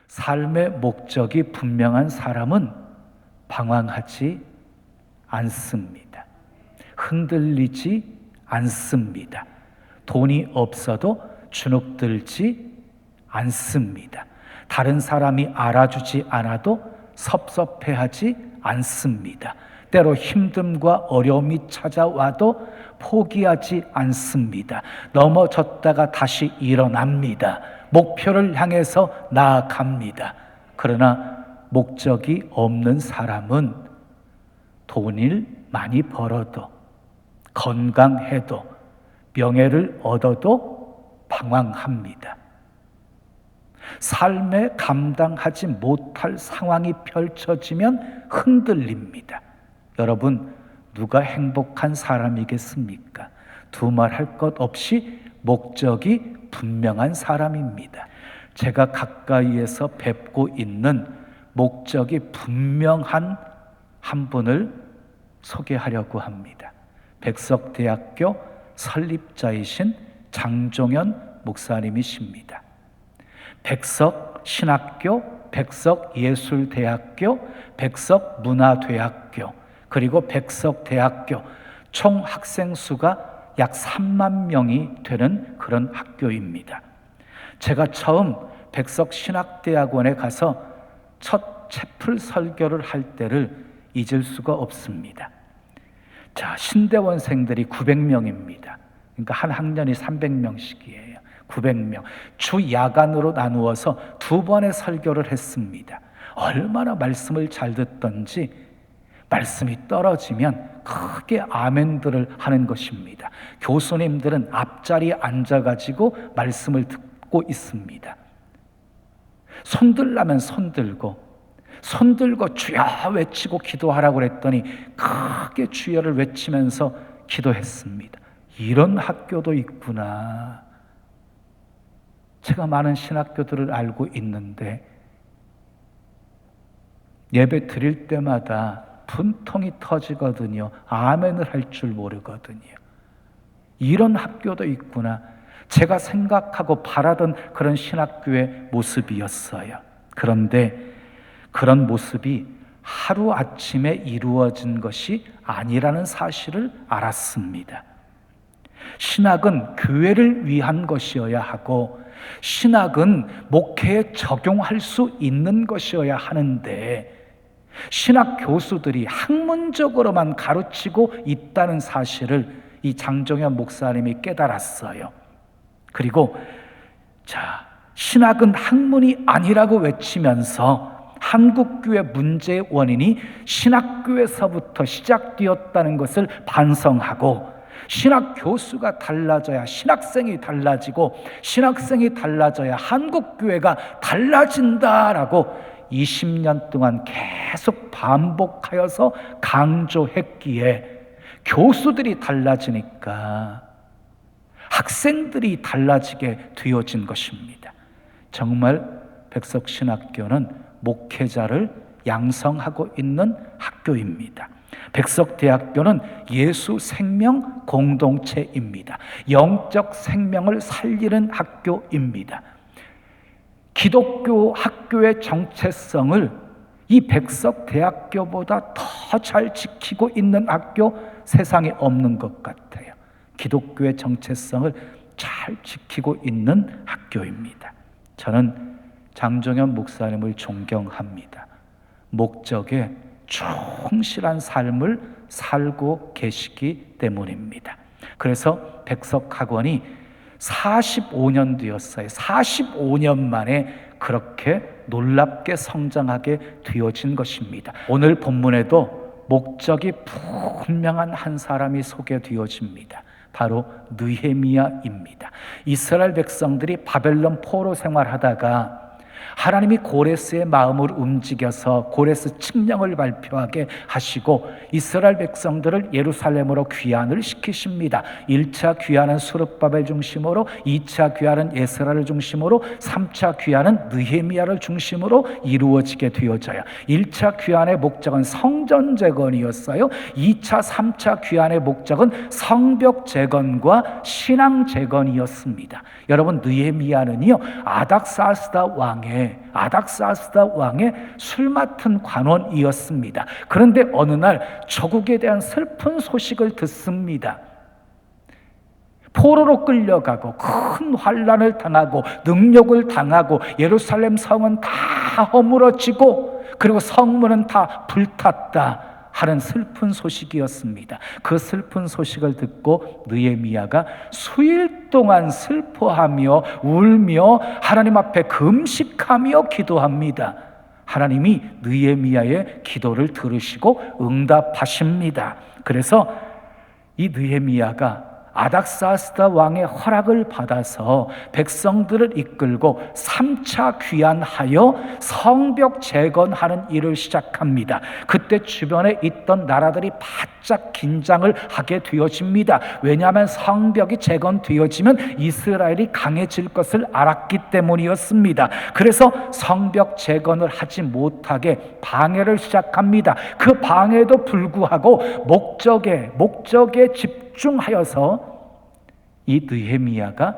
삶의 목적이 분명한 사람은 방황하지 않습니다. 흔들리지 않습니다. 돈이 없어도 주눅들지 않습니다. 다른 사람이 알아주지 않아도 섭섭해하지 않습니다. 때로 힘듦과 어려움이 찾아와도 포기하지 않습니다. 넘어졌다가 다시 일어납니다. 목표를 향해서 나아갑니다. 그러나 목적이 없는 사람은 돈을 많이 벌어도, 건강해도, 명예를 얻어도 방황합니다. 삶에 감당하지 못할 상황이 펼쳐지면 흔들립니다. 여러분, 누가 행복한 사람이겠습니까? 두말할 것 없이 목적이 분명한 사람입니다. 제가 가까이에서 뵙고 있는 목적이 분명한 한 분을 소개하려고 합니다. 백석대학교 설립자이신 장종현 목사님이십니다. 백석신학교, 백석예술대학교, 백석문화대학교, 그리고 백석대학교 총 학생 수가 약 3만 명이 되는 그런 학교입니다. 제가 처음 백석신학대학원에 가서 첫 채플 설교를 할 때를 잊을 수가 없습니다. 자, 신대원생들이 900명입니다. 그러니까 한 학년이 300명씩이에요. 900명. 주 야간으로 나누어서 2번의 설교를 했습니다. 얼마나 말씀을 잘 듣던지 말씀이 떨어지면 크게 아멘들을 하는 것입니다. 교수님들은 앞자리에 앉아가지고 말씀을 듣고 있습니다. 손들라면 손들고 주여 외치고 기도하라고 그랬더니 크게 주여를 외치면서 기도했습니다. 이런 학교도 있구나. 제가 많은 신학교들을 알고 있는데 예배 드릴 때마다 분통이 터지거든요. 아멘을 할 줄 모르거든요. 이런 학교도 있구나. 제가 생각하고 바라던 그런 신학교의 모습이었어요. 그런데 그런 모습이 하루아침에 이루어진 것이 아니라는 사실을 알았습니다. 신학은 교회를 위한 것이어야 하고 신학은 목회에 적용할 수 있는 것이어야 하는데 신학 교수들이 학문적으로만 가르치고 있다는 사실을 이 장종현 목사님이 깨달았어요. 그리고 신학은 학문이 아니라고 외치면서 한국교회 문제의 원인이 신학교에서부터 시작되었다는 것을 반성하고 신학 교수가 달라져야 신학생이 달라지고 신학생이 달라져야 한국교회가 달라진다라고 20년 동안 계속 반복하여서 강조했기에 교수들이 달라지니까 학생들이 달라지게 되어진 것입니다. 정말 백석신학교는 목회자를 양성하고 있는 학교입니다. 백석대학교는 예수 생명 공동체입니다. 영적 생명을 살리는 학교입니다. 기독교 학교의 정체성을 이 백석대학교보다 더 잘 지키고 있는 학교 세상에 없는 것 같아요. 기독교의 정체성을 잘 지키고 있는 학교입니다. 저는 장종현 목사님을 존경합니다. 목적에 충실한 삶을 살고 계시기 때문입니다. 그래서 백석학원이 45년 되었어요. 45년 만에 그렇게 놀랍게 성장하게 되어진 것입니다. 오늘 본문에도 목적이 분명한 한 사람이 소개되어집니다. 바로 느헤미야입니다. 이스라엘 백성들이 바벨론 포로 생활하다가 하나님이 고레스의 마음을 움직여서 고레스 칙령을 발표하게 하시고 이스라엘 백성들을 예루살렘으로 귀환을 시키십니다. 1차 귀환은 스룹바벨 중심으로, 2차 귀환은 에스라를 중심으로, 3차 귀환은 느헤미야를 중심으로 이루어지게 되어져요. 1차 귀환의 목적은 성전 재건이었어요. 2차, 3차 귀환의 목적은 성벽 재건과 신앙 재건이었습니다. 여러분, 느헤미야는요 아닥사스다 왕의 왕의 아닥사스다 왕의 술 맡은 관원이었습니다. 그런데 어느 날 조국에 대한 슬픈 소식을 듣습니다. 포로로 끌려가고 큰 환난을 당하고 능욕을 당하고 예루살렘 성은 다 허물어지고 그리고 성문은 다 불탔다 하는 슬픈 소식이었습니다. 그 슬픈 소식을 듣고 느헤미야가 수일 동안 슬퍼하며 울며 하나님 앞에 금식하며 기도합니다. 하나님이 느헤미야의 기도를 들으시고 응답하십니다. 그래서 이 느헤미야가 아닥사스다 왕의 허락을 받아서 백성들을 이끌고 3차 귀환하여 성벽 재건하는 일을 시작합니다. 그때 주변에 있던 나라들이 바짝 긴장을 하게 되어집니다. 왜냐하면 성벽이 재건되어지면 이스라엘이 강해질 것을 알았기 때문이었습니다. 그래서 성벽 재건을 하지 못하게 방해를 시작합니다. 그 방해에도 불구하고 목적에 집중하여서 이 느헤미야가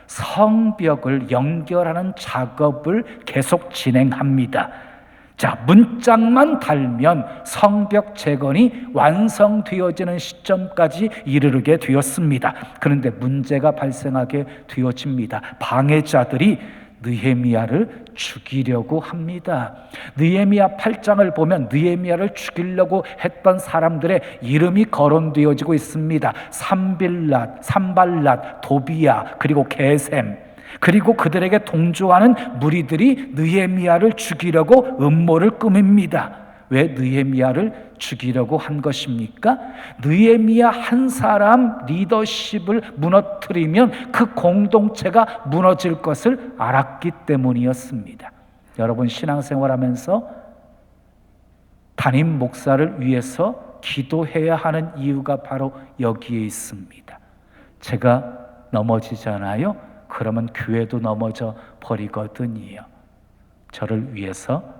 성벽을 연결하는 작업을 계속 진행합니다. 자, 문짝만 달면 성벽 재건이 완성되어지는 시점까지 이르게 되었습니다. 그런데 문제가 발생하게 되어집니다. 방해자들이 느헤미야를 죽이려고 합니다. 느헤미야 8장을 보면 느헤미야를 죽이려고 했던 사람들의 이름이 거론되어지고 있습니다. 산발랏, 도비야, 그리고 게셈, 그리고 그들에게 동조하는 무리들이 느헤미야를 죽이려고 음모를 꾸밉니다. 왜 느헤미야를 죽이려고 한 것입니까? 느헤미야 한 사람 리더십을 무너뜨리면 그 공동체가 무너질 것을 알았기 때문이었습니다. 여러분, 신앙생활하면서 담임 목사를 위해서 기도해야 하는 이유가 바로 여기에 있습니다. 제가 넘어지잖아요. 그러면 교회도 넘어져 버리거든요. 저를 위해서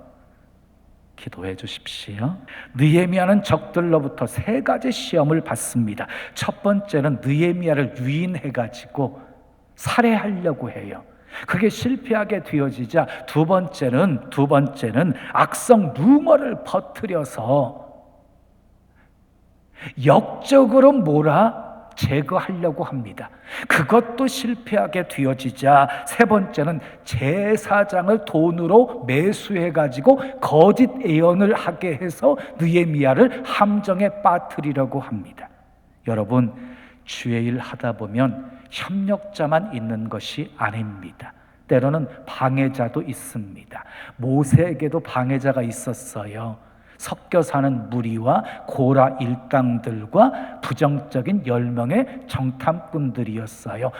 기도해 주십시오. 느헤미야는 적들로부터 3가지 시험을 받습니다. 첫 번째는 느헤미야를 유인해가지고 살해하려고 해요. 그게 실패하게 되어지자 두 번째는 악성 루머를 퍼뜨려서 역적으로 제거하려고 합니다. 그것도 실패하게 되어지자 세 번째는 제사장을 돈으로 매수해가지고 거짓 예언을 하게 해서 느헤미야를 함정에 빠뜨리려고 합니다. 여러분, 주의 일 하다 보면 협력자만 있는 것이 아닙니다. 때로는 방해자도 있습니다. 모세에게도 방해자가 있었어요. 섞여 사는 무리와 고라 일당들과 부정적인 10명의 정탐꾼들이었어요.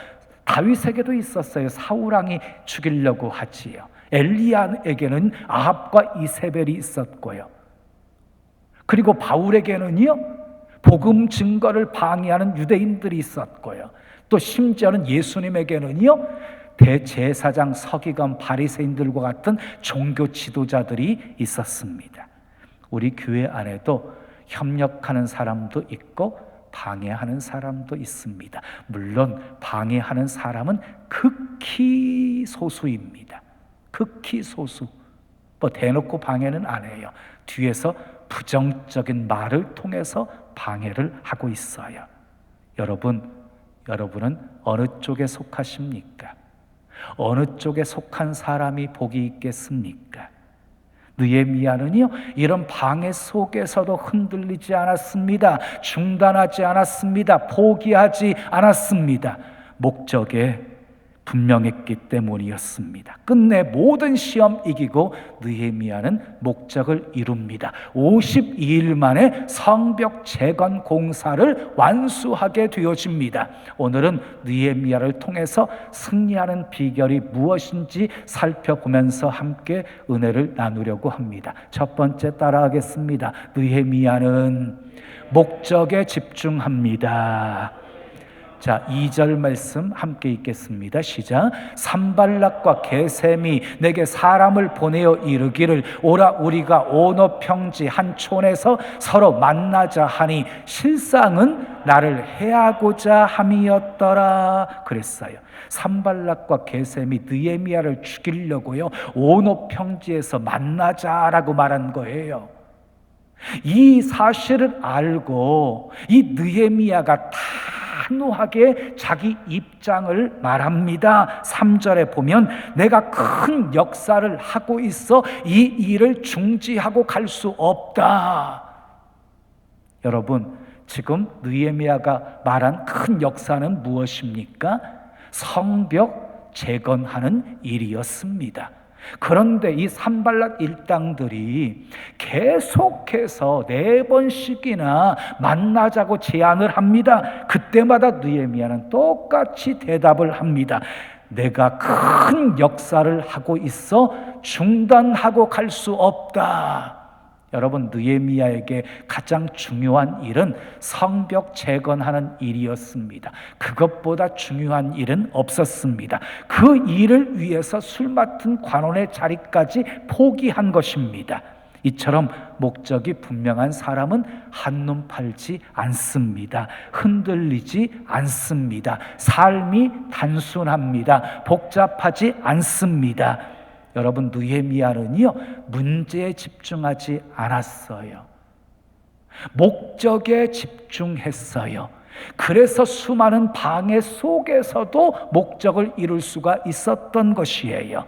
다윗에게도 있었어요. 사울왕이 죽이려고 하지요. 엘리야에게는 아합과 이세벨이 있었고요. 그리고 바울에게는요, 복음 증거를 방해하는 유대인들이 있었고요. 또 심지어는 예수님에게는요, 대제사장 서기관 바리새인들과 같은 종교 지도자들이 있었습니다. 우리 교회 안에도 협력하는 사람도 있고 방해하는 사람도 있습니다. 물론 방해하는 사람은 극히 소수입니다. 극히 소수. 대놓고 방해는 안 해요. 뒤에서 부정적인 말을 통해서 방해를 하고 있어요. 여러분은 어느 쪽에 속하십니까? 어느 쪽에 속한 사람이 복이 있겠습니까? 느헤미야는요, 이런 방해 속에서도 흔들리지 않았습니다. 중단하지 않았습니다. 포기하지 않았습니다. 목적에 분명했기 때문이었습니다. 끝내 모든 시험 이기고 느헤미야는 목적을 이룹니다. 52일 만에 성벽 재건 공사를 완수하게 되어집니다. 오늘은 느헤미야를 통해서 승리하는 비결이 무엇인지 살펴보면서 함께 은혜를 나누려고 합니다. 첫 번째 따라하겠습니다. 느헤미야는 목적에 집중합니다. 자, 2절 말씀 함께 읽겠습니다. 시작. 산발락과 게셈이 내게 사람을 보내어 이르기를 오라 우리가 오노 평지 한 촌에서 서로 만나자 하니 실상은 나를 해하고자 함이었더라 그랬어요. 산발락과 게셈이 느헤미야를 죽이려고요 오노 평지에서 만나자라고 말한 거예요. 이 사실을 알고 이 느헤미야가 단호하게 자기 입장을 말합니다. 3절에 보면 내가 큰 역사를 하고 있어 이 일을 중지하고 갈 수 없다. 여러분, 지금 느헤미야가 말한 큰 역사는 무엇입니까? 성벽 재건하는 일이었습니다. 그런데 이 산발락 일당들이 계속해서 4번씩이나 만나자고 제안을 합니다. 그때마다 느헤미야는 똑같이 대답을 합니다. 내가 큰 역사를 하고 있어 중단하고 갈 수 없다. 여러분, 느헤미야에게 가장 중요한 일은 성벽 재건하는 일이었습니다. 그것보다 중요한 일은 없었습니다. 그 일을 위해서 술 맡은 관원의 자리까지 포기한 것입니다. 이처럼 목적이 분명한 사람은 한눈 팔지 않습니다. 흔들리지 않습니다. 삶이 단순합니다. 복잡하지 않습니다. 여러분, 느헤미야는요 문제에 집중하지 않았어요. 목적에 집중했어요. 그래서 수많은 방해 속에서도 목적을 이룰 수가 있었던 것이에요.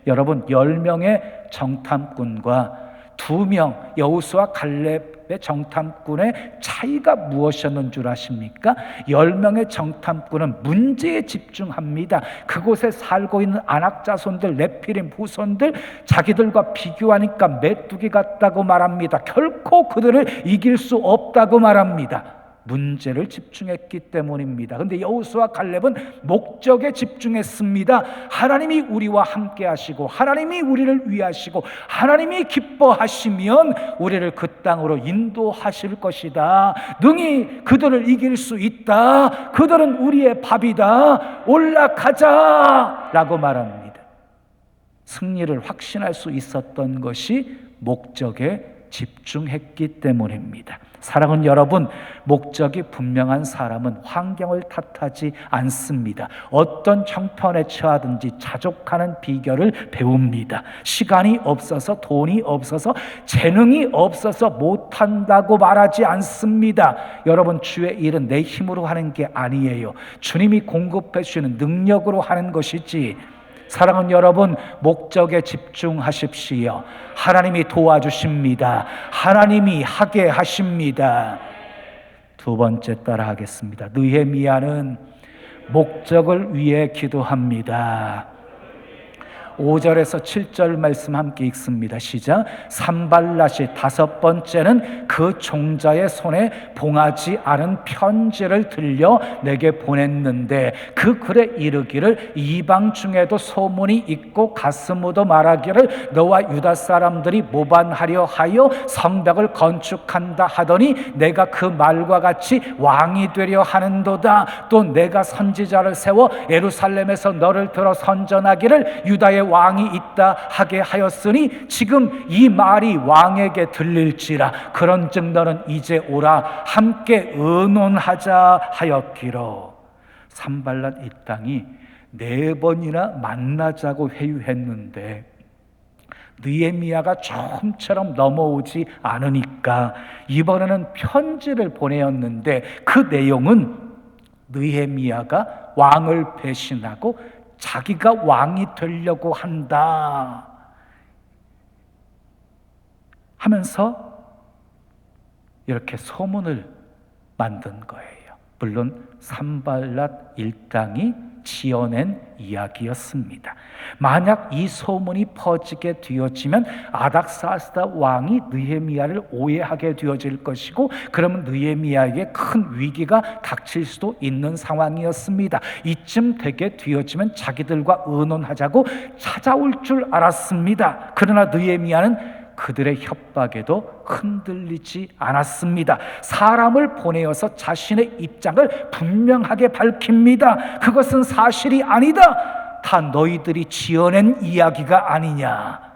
여러분, 10명의 정탐꾼과 2명 여호수아 갈렙의 정탐꾼의 차이가 무엇이었는 줄 아십니까? 10명의 정탐꾼은 문제에 집중합니다. 그곳에 살고 있는 아낙 자손들, 네피림 후손들, 자기들과 비교하니까 메뚜기 같다고 말합니다. 결코 그들을 이길 수 없다고 말합니다. 문제를 집중했기 때문입니다. 그런데 여호수아 갈렙은 목적에 집중했습니다. 하나님이 우리와 함께 하시고 하나님이 우리를 위하시고 하나님이 기뻐하시면 우리를 그 땅으로 인도하실 것이다. 능히 그들을 이길 수 있다. 그들은 우리의 밥이다. 올라가자 라고 말합니다. 승리를 확신할 수 있었던 것이 목적에 집중했기 때문입니다. 사랑하는 여러분, 목적이 분명한 사람은 환경을 탓하지 않습니다. 어떤 형편에 처하든지 자족하는 비결을 배웁니다. 시간이 없어서, 돈이 없어서, 재능이 없어서 못한다고 말하지 않습니다. 여러분, 주의 일은 내 힘으로 하는 게 아니에요. 주님이 공급해 주시는 능력으로 하는 것이지. 사랑하는 여러분, 목적에 집중하십시오. 하나님이 도와주십니다. 하나님이 하게 하십니다. 2번째 따라 하겠습니다. 느헤미야는 목적을 위해 기도합니다. 5절에서 7절 말씀 함께 읽습니다. 시작. 산발랏이 5번째는 그 종자의 손에 봉하지 않은 편지를 들려 내게 보냈는데 그 글에 이르기를 이방 중에도 소문이 있고 가스무도 말하기를 너와 유다 사람들이 모반하려 하여 성벽을 건축한다 하더니 내가 그 말과 같이 왕이 되려 하는도다. 또 내가 선지자를 세워 예루살렘에서 너를 들어 선전하기를 유다의 왕이 있다 하게 하였으니 지금 이 말이 왕에게 들릴지라. 그런즉 너는 이제 오라 함께 의논하자 하였기로. 산발랏 이 땅이 4번이나 만나자고 회유했는데 느헤미야가 처음처럼 넘어오지 않으니까 이번에는 편지를 보내었는데 그 내용은 느헤미야가 왕을 배신하고 자기가 왕이 되려고 한다 하면서 이렇게 소문을 만든 거예요. 물론 산발랏 일당이 지어낸 이야기였습니다. 만약 이 소문이 퍼지게 되어지면 아닥사스다 왕이 느헤미야를 오해하게 되어질 것이고 그러면 느헤미야에게 큰 위기가 닥칠 수도 있는 상황이었습니다. 이쯤 되게 되어지면 자기들과 의논하자고 찾아올 줄 알았습니다. 그러나 느헤미야는 그들의 협박에도 흔들리지 않았습니다. 사람을 보내어서 자신의 입장을 분명하게 밝힙니다. 그것은 사실이 아니다. 다 너희들이 지어낸 이야기가 아니냐.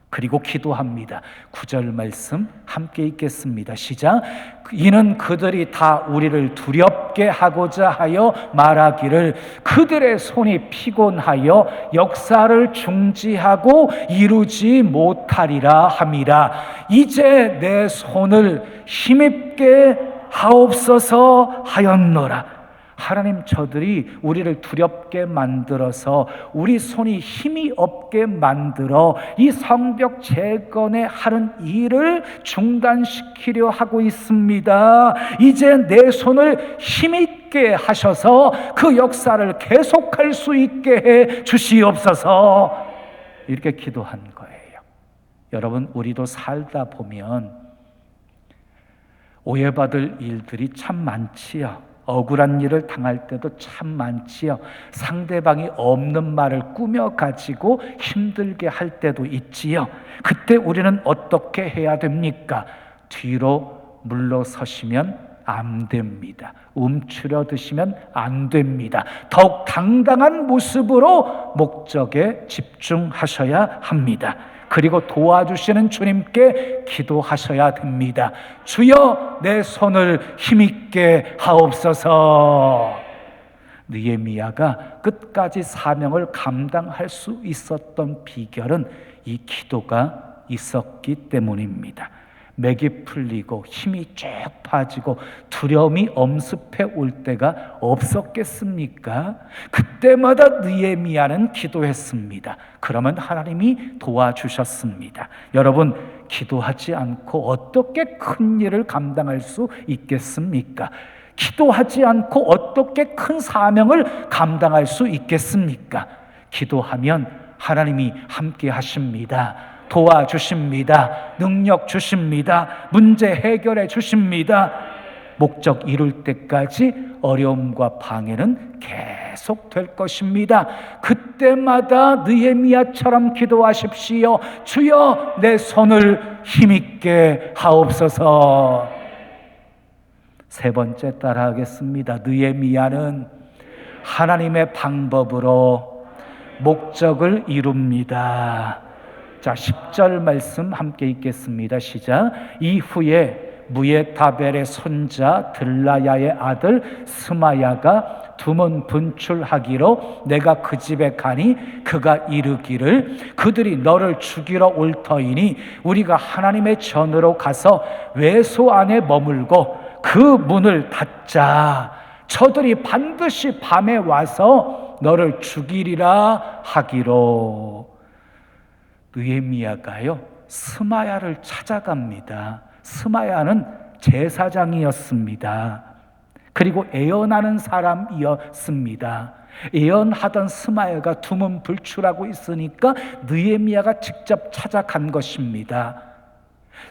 그리고 기도합니다. 9절 말씀 함께 읽겠습니다. 시작. 이는 그들이 다 우리를 두렵게 하고자 하여 말하기를 그들의 손이 피곤하여 역사를 중지하고 이루지 못하리라 함이라. 이제 내 손을 힘입게 하옵소서 하였노라. 하나님, 저들이 우리를 두렵게 만들어서 우리 손이 힘이 없게 만들어 이 성벽 재건에 하는 일을 중단시키려 하고 있습니다. 이제 내 손을 힘있게 하셔서 그 역사를 계속할 수 있게 해 주시옵소서. 이렇게 기도한 거예요. 여러분, 우리도 살다 보면 오해받을 일들이 참 많지요. 억울한 일을 당할 때도 참 많지요. 상대방이 없는 말을 꾸며가지고 힘들게 할 때도 있지요. 그때 우리는 어떻게 해야 됩니까? 뒤로 물러서시면 안 됩니다. 움츠려드시면 안 됩니다. 더욱 당당한 모습으로 목적에 집중하셔야 합니다. 그리고 도와주시는 주님께 기도하셔야 됩니다. 주여, 내 손을 힘있게 하옵소서. 느헤미야가 끝까지 사명을 감당할 수 있었던 비결은 이 기도가 있었기 때문입니다. 맥이 풀리고 힘이 쭉 빠지고 두려움이 엄습해 올 때가 없었겠습니까? 그때마다 느헤미야는 기도했습니다. 그러면 하나님이 도와주셨습니다. 여러분, 기도하지 않고 어떻게 큰 일을 감당할 수 있겠습니까? 기도하지 않고 어떻게 큰 사명을 감당할 수 있겠습니까? 기도하면 하나님이 함께 하십니다. 도와주십니다. 능력 주십니다. 문제 해결해 주십니다. 목적 이룰 때까지 어려움과 방해는 계속 될 것입니다. 그때마다 느헤미야처럼 기도하십시오. 주여, 내 손을 힘있게 하옵소서. 세 번째 따라하겠습니다. 느헤미야는 하나님의 방법으로 목적을 이룹니다. 자, 10절 말씀 함께 읽겠습니다. 시작. 이후에 무에타벨의 손자 들라야의 아들 스마야가 두문 분출하기로 내가 그 집에 가니 그가 이르기를 그들이 너를 죽이러 올 터이니 우리가 하나님의 전으로 가서 외소 안에 머물고 그 문을 닫자. 저들이 반드시 밤에 와서 너를 죽이리라 하기로. 느헤미야가요, 스마야를 찾아갑니다. 스마야는 제사장이었습니다. 그리고 애언하는 사람이었습니다. 애언하던 스마야가 두문 불출하고 있으니까 느헤미야가 직접 찾아간 것입니다.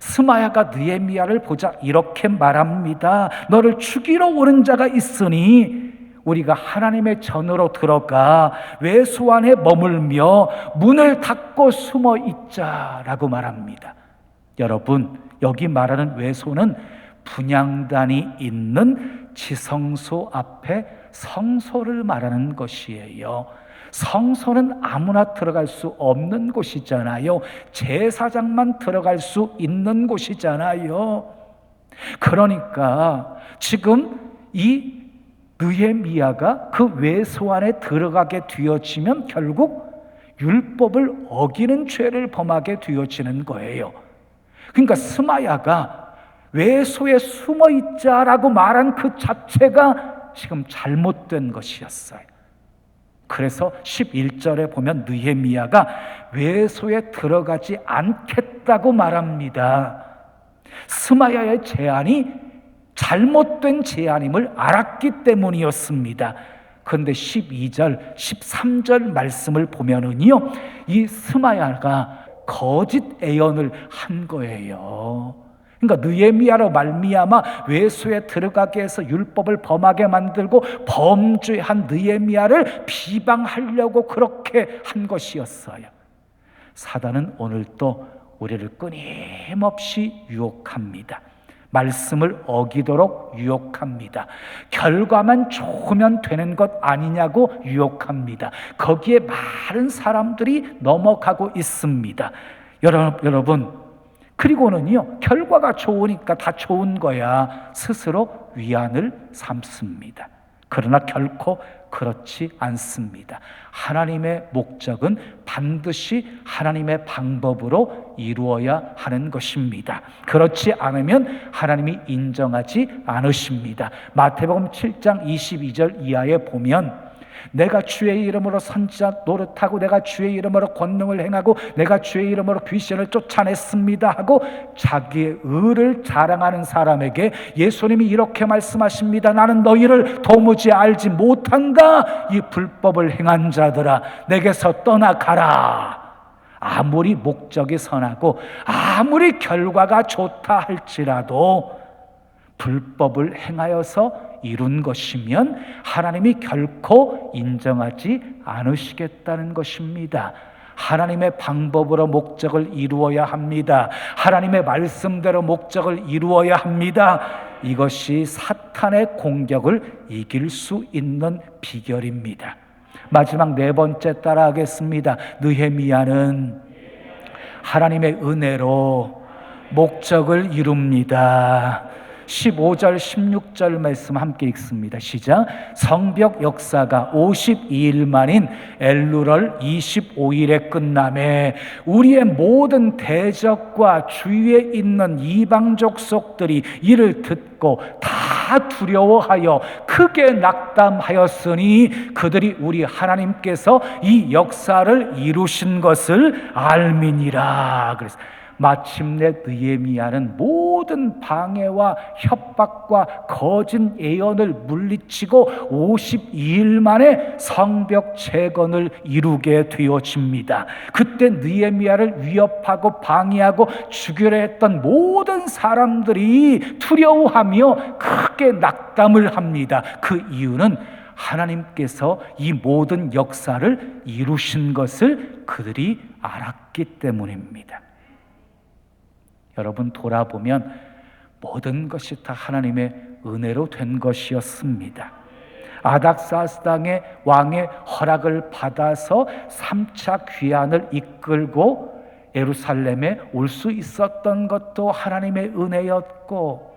스마야가 느헤미야를 보자 이렇게 말합니다. 너를 죽이러 오는 자가 있으니 우리가 하나님의 전으로 들어가 외소 안에 머물며 문을 닫고 숨어 있자라고 말합니다. 여러분, 여기 말하는 외소는 분향단이 있는 지성소 앞에 성소를 말하는 것이에요. 성소는 아무나 들어갈 수 없는 곳이잖아요. 제사장만 들어갈 수 있는 곳이잖아요. 그러니까 지금 이 느헤미야가 그 외소 안에 들어가게 되어지면 결국 율법을 어기는 죄를 범하게 되어지는 거예요. 그러니까 스마야가 외소에 숨어 있자라고 말한 그 자체가 지금 잘못된 것이었어요. 그래서 11절에 보면 느헤미야가 외소에 들어가지 않겠다고 말합니다. 스마야의 제안이 잘못된 제안임을 알았기 때문이었습니다. 그런데 12절, 13절 말씀을 보면은요, 이 스마야가 거짓 애언을 한 거예요. 그러니까 느헤미야로 말미암아 외소에 들어가게 해서 율법을 범하게 만들고 범죄한 느헤미야를 비방하려고 그렇게 한 것이었어요. 사단은 오늘도 우리를 끊임없이 유혹합니다. 말씀을 어기도록 유혹합니다. 결과만 좋으면 되는 것 아니냐고 유혹합니다. 거기에 많은 사람들이 넘어가고 있습니다. 여러분, 그리고는요, 결과가 좋으니까 다 좋은 거야 스스로 위안을 삼습니다. 그러나 결코 그렇지 않습니다. 하나님의 목적은 반드시 하나님의 방법으로 이루어야 하는 것입니다. 그렇지 않으면 하나님이 인정하지 않으십니다. 마태복음 7장 22절 이하에 보면 내가 주의 이름으로 선지자 노릇하고 내가 주의 이름으로 권능을 행하고 내가 주의 이름으로 귀신을 쫓아냈습니다 하고 자기의 의를 자랑하는 사람에게 예수님이 이렇게 말씀하십니다. 나는 너희를 도무지 알지 못한다. 이 불법을 행한 자들아, 내게서 떠나가라. 아무리 목적이 선하고 아무리 결과가 좋다 할지라도 불법을 행하여서 이룬 것이면 하나님이 결코 인정하지 않으시겠다는 것입니다. 하나님의 방법으로 목적을 이루어야 합니다. 하나님의 말씀대로 목적을 이루어야 합니다. 이것이 사탄의 공격을 이길 수 있는 비결입니다. 마지막 네 번째 따라하겠습니다. 느헤미야는 하나님의 은혜로 목적을 이룹니다. 15절 16절 말씀 함께 읽습니다. 시작. 성벽 역사가 52일 만인 엘루럴 25일에 끝나매 우리의 모든 대적과 주위에 있는 이방 족속들이 이를 듣고 다 두려워하여 크게 낙담하였으니 그들이 우리 하나님께서 이 역사를 이루신 것을 알미니라. 그래서 마침내 느헤미야는 모든 방해와 협박과 거짓 예언을 물리치고 52일 만에 성벽 재건을 이루게 되어집니다. 그때 느헤미야를 위협하고 방해하고 죽이려 했던 모든 사람들이 두려워하며 크게 낙담을 합니다. 그 이유는 하나님께서 이 모든 역사를 이루신 것을 그들이 알았기 때문입니다. 여러분, 돌아보면 모든 것이 다 하나님의 은혜로 된 것이었습니다. 아닥사스당의 왕의 허락을 받아서 3차 귀환을 이끌고 예루살렘에 올 수 있었던 것도 하나님의 은혜였고,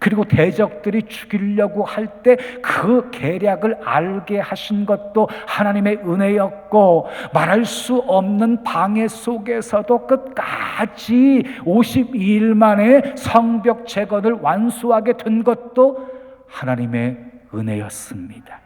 그리고 대적들이 죽이려고 할 때 그 계략을 알게 하신 것도 하나님의 은혜였고, 말할 수 없는 방해 속에서도 끝까지 52일 만에 성벽 재건을 완수하게 된 것도 하나님의 은혜였습니다.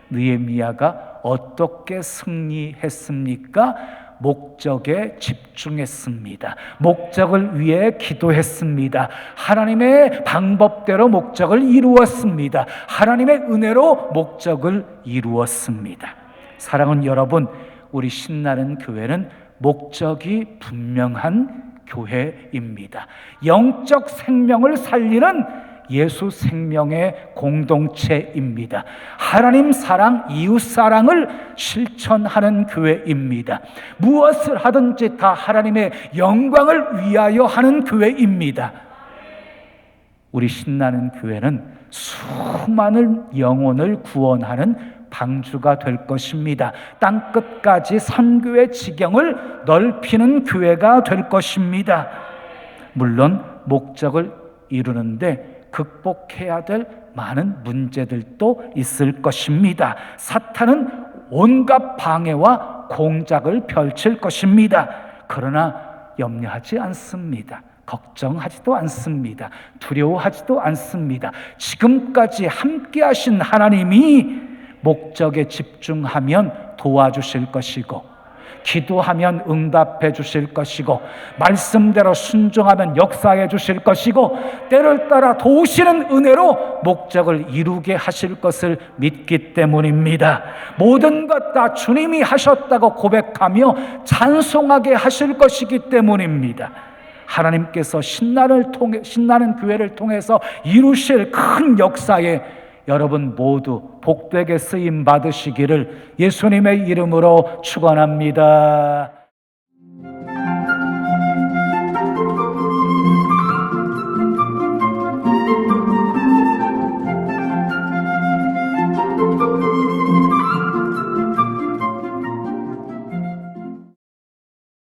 느헤미야가 어떻게 승리했습니까? 목적에 집중했습니다. 목적을 위해 기도했습니다. 하나님의 방법대로 목적을 이루었습니다. 하나님의 은혜로 목적을 이루었습니다. 사랑하는 여러분, 우리 신나는 교회는 목적이 분명한 교회입니다. 영적 생명을 살리는 예수 생명의 공동체입니다. 하나님 사랑, 이웃 사랑을 실천하는 교회입니다. 무엇을 하든지 다 하나님의 영광을 위하여 하는 교회입니다. 우리 신나는 교회는 수많은 영혼을 구원하는 방주가 될 것입니다. 땅끝까지 선교의 지경을 넓히는 교회가 될 것입니다. 물론 목적을 이루는데 극복해야 될 많은 문제들도 있을 것입니다. 사탄은 온갖 방해와 공작을 펼칠 것입니다. 그러나 염려하지 않습니다. 걱정하지도 않습니다. 두려워하지도 않습니다. 지금까지 함께 하신 하나님이 목적에 집중하면 도와주실 것이고, 기도하면 응답해 주실 것이고, 말씀대로 순종하면 역사해 주실 것이고, 때를 따라 도우시는 은혜로 목적을 이루게 하실 것을 믿기 때문입니다. 모든 것 다 주님이 하셨다고 고백하며 찬송하게 하실 것이기 때문입니다. 하나님께서 신나는 교회를 통해서 이루실 큰 역사에 여러분 모두 복되게 쓰임 받으시기를 예수님의 이름으로 축원합니다.